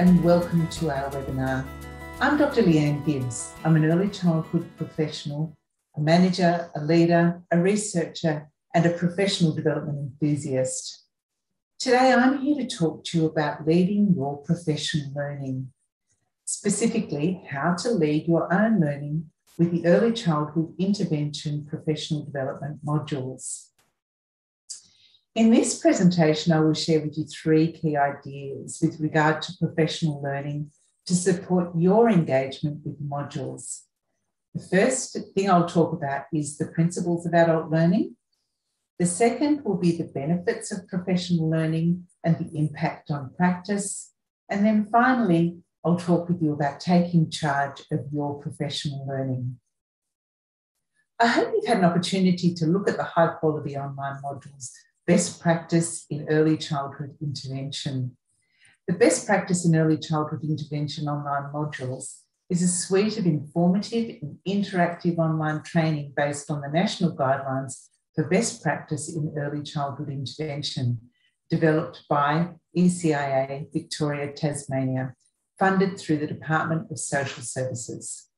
and welcome to our webinar. I'm Dr. Leanne Gibbs. I'm an early childhood professional, a manager, a leader, a researcher, and a professional development enthusiast. Today, I'm here to talk to you about leading your professional learning, specifically how to lead your own learning with the early childhood intervention professional development modules. In this presentation, I will share with you 3 key ideas with regard to professional learning to support your engagement with modules. The first thing I'll talk about is the principles of adult learning. The second will be the benefits of professional learning and the impact on practice. And then finally, I'll talk with you about taking charge of your professional learning. I hope you've had an opportunity to look at the high quality online modules, Best Practice in Early Childhood Intervention. The Best Practice in Early Childhood Intervention online modules is a suite of informative and interactive online training based on the national guidelines for best practice in early childhood intervention, developed by ECIA Victoria, Tasmania, funded through the Department of Social Services.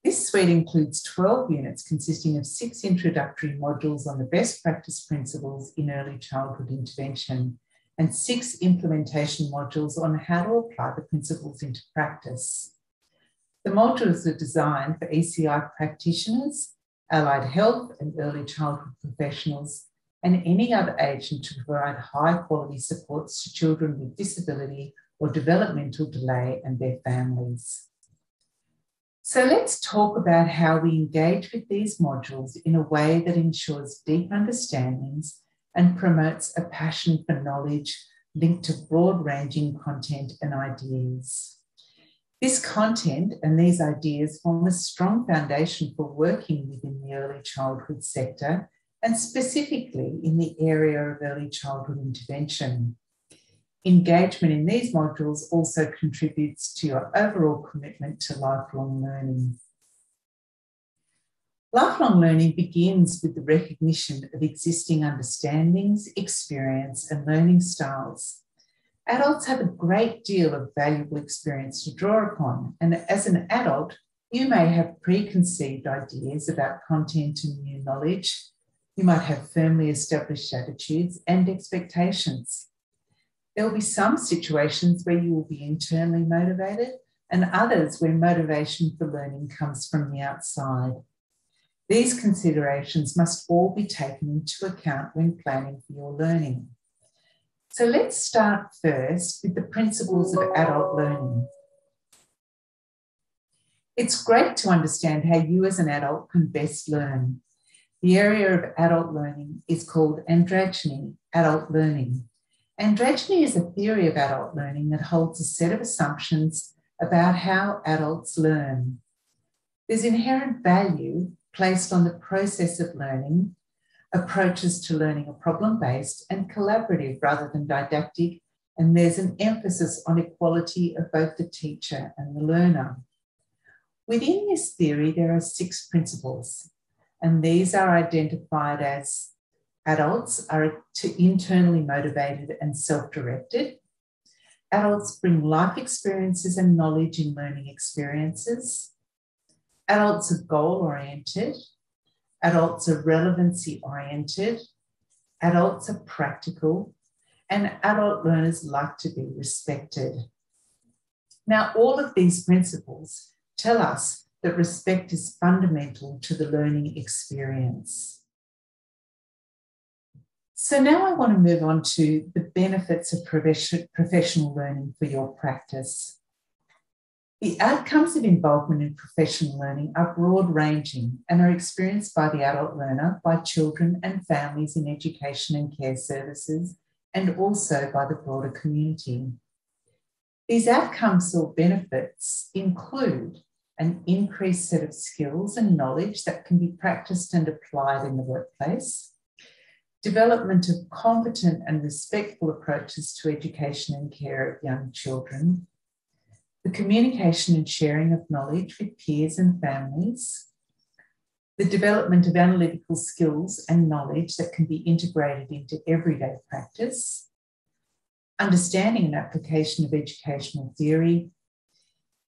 This suite includes 12 units consisting of 6 introductory modules on the best practice principles in early childhood intervention and 6 implementation modules on how to apply the principles into practice. The modules are designed for ECI practitioners, allied health and early childhood professionals, and any other agent to provide high quality supports to children with disability or developmental delay and their families. So let's talk about how we engage with these modules in a way that ensures deep understandings and promotes a passion for knowledge linked to broad-ranging content and ideas. This content and these ideas form a strong foundation for working within the early childhood sector and specifically in the area of early childhood intervention. Engagement in these modules also contributes to your overall commitment to lifelong learning. Lifelong learning begins with the recognition of existing understandings, experience, and learning styles. Adults have a great deal of valuable experience to draw upon, and as an adult, you may have preconceived ideas about content and new knowledge. You might have firmly established attitudes and expectations. There will be some situations where you will be internally motivated and others where motivation for learning comes from the outside. These considerations must all be taken into account when planning for your learning. So let's start first with the principles of adult learning. It's great to understand how you as an adult can best learn. The area of adult learning is called androgyny, adult learning. Androgyny is a theory of adult learning that holds a set of assumptions about how adults learn. There's inherent value placed on the process of learning. Approaches to learning are problem-based and collaborative rather than didactic, and there's an emphasis on equality of both the teacher and the learner. Within this theory, there are 6 principles, and these are identified as adults are internally motivated and self-directed. Adults bring life experiences and knowledge in learning experiences. Adults are goal-oriented. Adults are relevancy-oriented. Adults are practical. And adult learners like to be respected. Now, all of these principles tell us that respect is fundamental to the learning experience. So now I want to move on to the benefits of professional learning for your practice. The outcomes of involvement in professional learning are broad-ranging and are experienced by the adult learner, by children and families in education and care services, and also by the broader community. These outcomes or benefits include an increased set of skills and knowledge that can be practiced and applied in the workplace, development of competent and respectful approaches to education and care of young children, the communication and sharing of knowledge with peers and families, the development of analytical skills and knowledge that can be integrated into everyday practice, understanding and application of educational theory,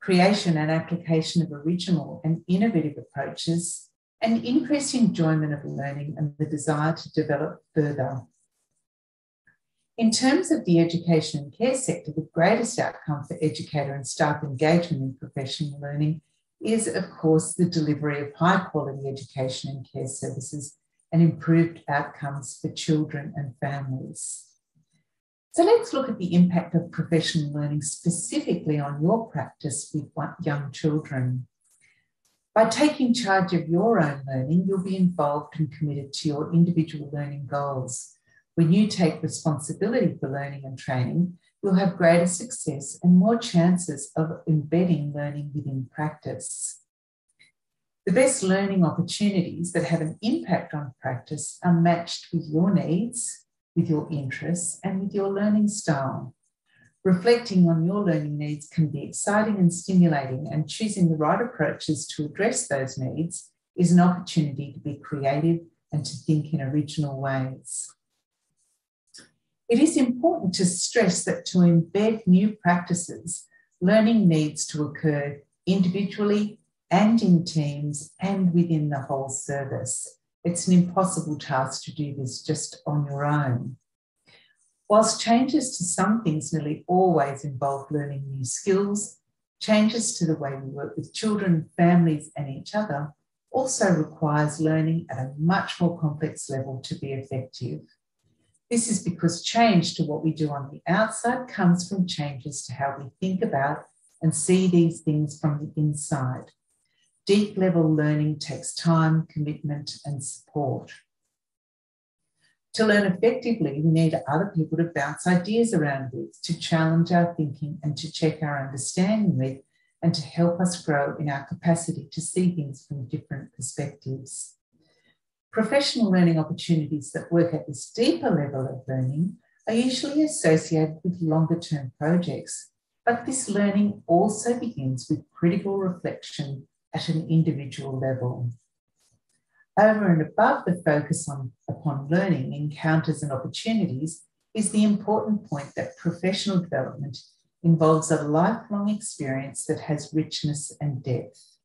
creation and application of original and innovative approaches, and increased enjoyment of learning and the desire to develop further. In terms of the education and care sector, the greatest outcome for educator and staff engagement in professional learning is, of course, the delivery of high-quality education and care services and improved outcomes for children and families. So let's look at the impact of professional learning specifically on your practice with young children. By taking charge of your own learning, you'll be involved and committed to your individual learning goals. When you take responsibility for learning and training, you'll have greater success and more chances of embedding learning within practice. The best learning opportunities that have an impact on practice are matched with your needs, with your interests, and with your learning style. Reflecting on your learning needs can be exciting and stimulating, and choosing the right approaches to address those needs is an opportunity to be creative and to think in original ways. It is important to stress that to embed new practices, learning needs to occur individually and in teams and within the whole service. It's an impossible task to do this just on your own. Whilst changes to some things nearly always involve learning new skills, changes to the way we work with children, families, and each other also requires learning at a much more complex level to be effective. This is because change to what we do on the outside comes from changes to how we think about and see these things from the inside. Deep level learning takes time, commitment, and support. To learn effectively, we need other people to bounce ideas around with, to challenge our thinking and to check our understanding with, and to help us grow in our capacity to see things from different perspectives. Professional learning opportunities that work at this deeper level of learning are usually associated with longer-term projects, but this learning also begins with critical reflection at an individual level. Over and above the focus upon learning, encounters and opportunities is the important point that professional development involves a lifelong experience that has richness and depth.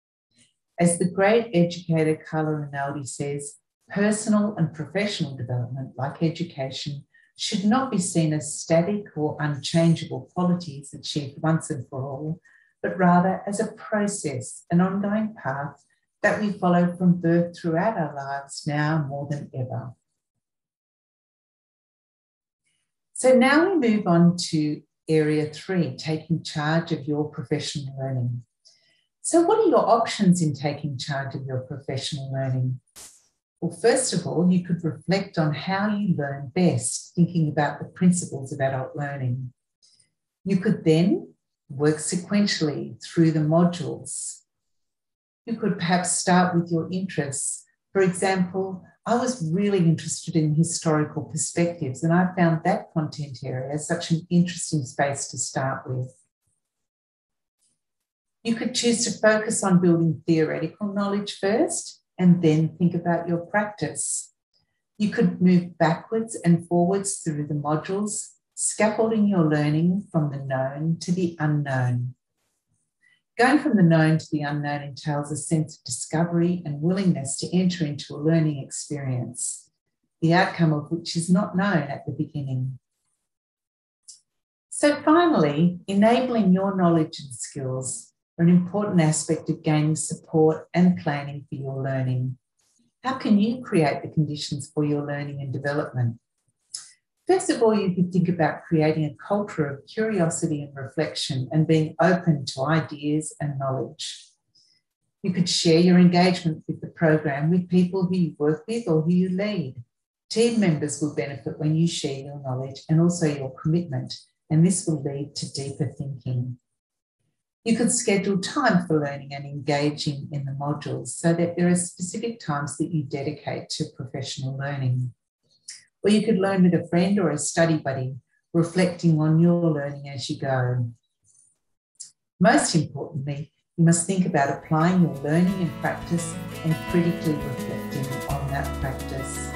As the great educator Carlo Rinaldi says, personal and professional development, like education, should not be seen as static or unchangeable qualities achieved once and for all, but rather as a process, an ongoing path that we follow from birth throughout our lives now more than ever. So now we move on to area 3, taking charge of your professional learning. So what are your options in taking charge of your professional learning? Well, first of all, you could reflect on how you learn best, thinking about the principles of adult learning. You could then work sequentially through the modules. You could perhaps start with your interests. For example, I was really interested in historical perspectives, and I found that content area such an interesting space to start with. You could choose to focus on building theoretical knowledge first, and then think about your practice. You could move backwards and forwards through the modules, scaffolding your learning from the known to the unknown. Going from the known to the unknown entails a sense of discovery and willingness to enter into a learning experience, the outcome of which is not known at the beginning. So finally, enabling your knowledge and skills are an important aspect of gaining support and planning for your learning. How can you create the conditions for your learning and development? First of all, you could think about creating a culture of curiosity and reflection and being open to ideas and knowledge. You could share your engagement with the program with people who you work with or who you lead. Team members will benefit when you share your knowledge and also your commitment, and this will lead to deeper thinking. You could schedule time for learning and engaging in the modules so that there are specific times that you dedicate to professional learning. Or you could learn with a friend or a study buddy, reflecting on your learning as you go. Most importantly, you must think about applying your learning in practice and critically reflecting on that practice.